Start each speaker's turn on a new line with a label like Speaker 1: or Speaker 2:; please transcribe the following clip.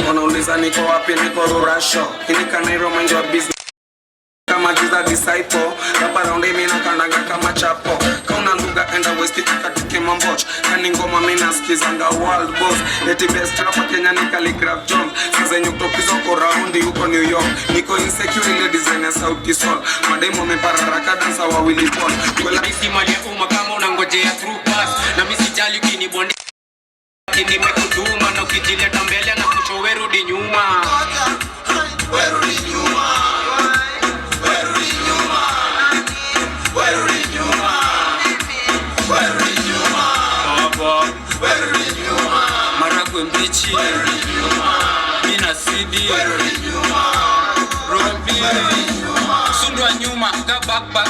Speaker 1: Wanauliza niko wapi, niko Rurasho. Inika Nairo mind your business kama jiza disciple. Rapa round me na kanaga kama chapo. Kauna lugha enda west ikatuke mamboch. Kani ngoma mimi nasikizanga world boss. Eti best rapa Kenya ni Khaligraph Jones. Sasa nyukopizo ko round huko New York. Niko insecure ile designer Sauti Sol. Mademo mepararaka dansa wa Willy Paul.
Speaker 2: Kwela isi mali ya umma kama unangojea through pass. Na mimi sijali ukinibonde. Nimekutuma na ukijileta mbele na kuchowe rudi nyuma.
Speaker 1: Werudi nyuma. Werudi nyuma. Werudi nyuma. Werudi nyuma.
Speaker 2: Baba.
Speaker 1: Werudi nyuma.
Speaker 2: Maragwe mbichi.
Speaker 1: Werudi nyuma.
Speaker 2: Mina CD.
Speaker 1: Werudi nyuma.
Speaker 2: Robi.
Speaker 1: Werudi nyuma.
Speaker 2: Sundwa nyuma. Ka back.